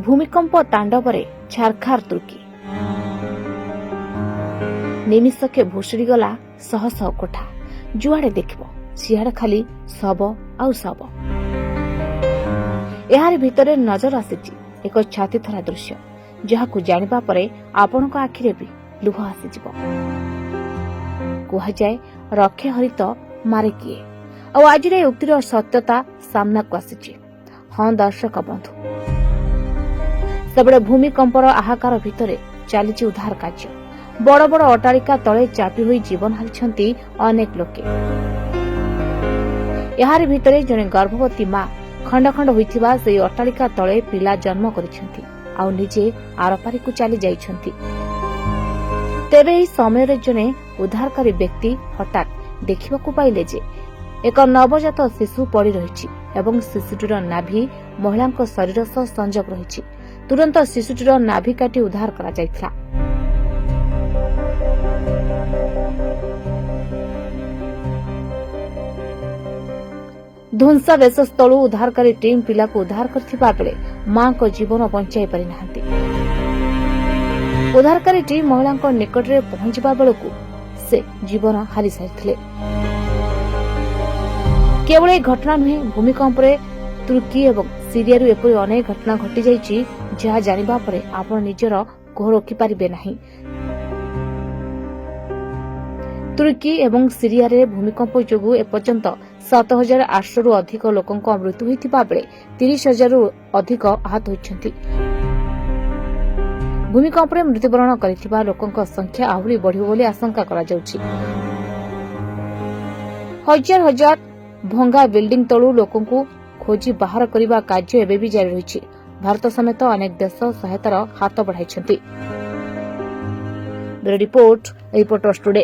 भूमिकंप तांडवरे छारखार तुर्की निमिषके भुशुड़ी गला शह शह कोठा जुआड़े देखिबो सियाड़े खाली शव आउ शव। यार भितरे नजर आसीची एक छाती थरा दृश्य जहाकु जानिबा परे आपणक आखिरे भी लुह आसीजिबो। कुहाଯାଏ रखे हरित मारे किए और आज उक्तिर सत्यता सामना को आसीची। हाँ दर्शक बंधु सबले भूमिकंपर आहाकार भितरे चलीची उद्धार कार्य। बड़ बड़ अट्टालिका तले चापी हुई जीवन हारिछंती अनेक लोके। यार भितरे जने गर्भवती मां खंड खंड होइथिबा सेई अट्टालिका तले पिला जन्म करिछंती आउ निजे आरपारी को चली जाइछंती। तेबे एही समय जने उद्धारकारी व्यक्ति हठात देखिबाकू पाइले जे एक नवजात शिशु पड़ी रही एवं शिशुटीर नाभि महिला शरीर सह संजोग रही। तुरंत शिशुटीर नाभि काटी उद्धार करा जायथिला। ध्वंसावेश स्थलू उद्धारकारी टीम पिला को उद्धार करथिबा बेले मां को जीवन बंचाई पारि नाहंती। उद्धारकारी टीम महिला निकट में पहुंचवा बेलू से जीवन हारी सारिथिले। केवल एक घटना नुहे भूमिकंप तुर्की एवं सीरिया एपरी अनेक घटना घटी जाइछि जहा जानिबा परे आपण निजर कोह रोकी पारिबे नाही। तुर्की एवं सीरिया रे भूमिकंप जोगु एपर्यंत 7,800 रु अधिक लोकंक मृत्यु होइथिबा बेले 30,000 रु अधिक आहत होइछंती। भूमिकंप रे मृत्युवरण करिथिबा लोकंक संख्या आहुरी बढ़िबो बोली आशंका करा जाउछि। हजार हजार भंगा बिल्डिंग तलू लोकंकु खोजी बाहर करिबा कार्य एबे भी जारी रहिछि। भारत समेत अनेक देश सहायतार हाथ बढ़ाइछंती। Bureau report reporters today.